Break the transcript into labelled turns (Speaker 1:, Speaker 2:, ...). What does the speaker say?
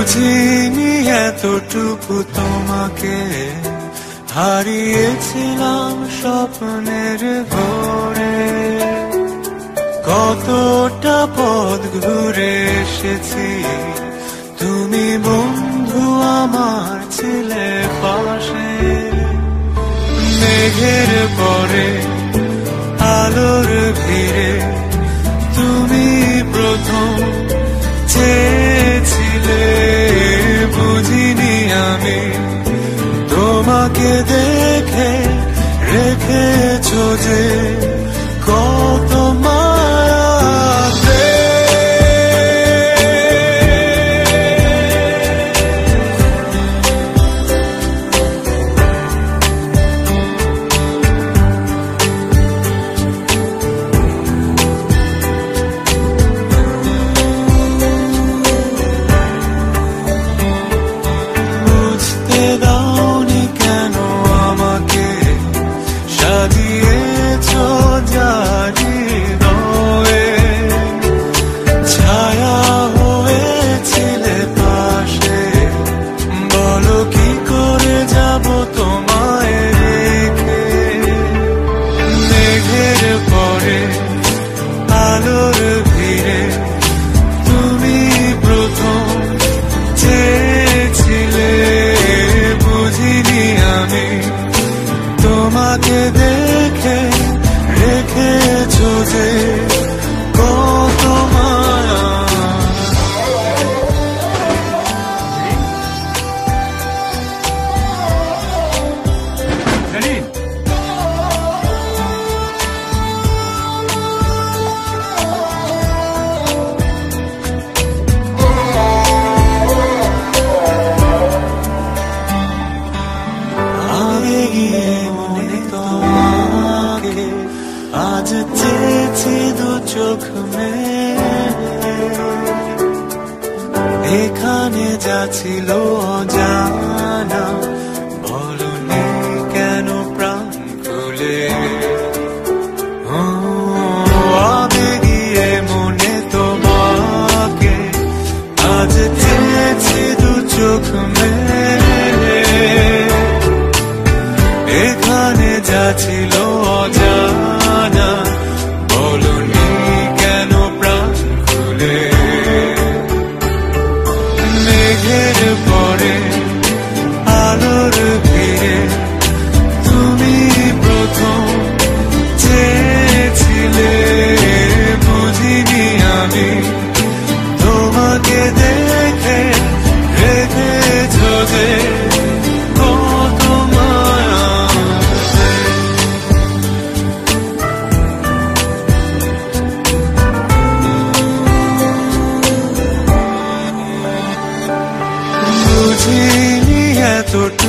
Speaker 1: বুঝিনি এতটুকু তোমাকে হারিয়েছিলাম স্বপ্নের ঘরে। কতটা পথ ঘুরে এসেছি, তুমি বন্ধু আমার ছিলে পাশে। মেঘের পরে আলোর ভিড়ে তুমি প্রথম চেয়েছিলে। বুঝিনি আমি তোমাকে দেখে রেখেছো যে কত মায়াতে। বুঝতে দাওনি কেন আমাকে সাজিয়েছো জানি হয়ে। ছায়া হয়েছিলে পাশে, বলো কি করে যাব তোমায় রেখে। মেঘের পরে আলোর ভিড়ে তুমি প্রথম চেয়েছিলে। বুঝিনি আমি তোমাকে দেখে রেখেছো যে কত মায়া। আগে গিয়ে মনে তোমাকে আজ চেয়েছি দু চোখ মেলে। এখানে যা ছিল অজানা, বলনি কেন প্রাণ খুলে। আগে গিয়ে মনে তোমাকে আজ চেয়েছি দু চোখ মেলে। এখানে যা ছিল অজানা, বলনি কেন প্রাণ খুলে। মেঘের পরে আলোর ভিড়ে তুমি প্রথম চেয়েছিলে। বুঝিনি আমি তোমাকে দেখে রেখেছো যে কত মায়া। বুঝিনি এতটুকু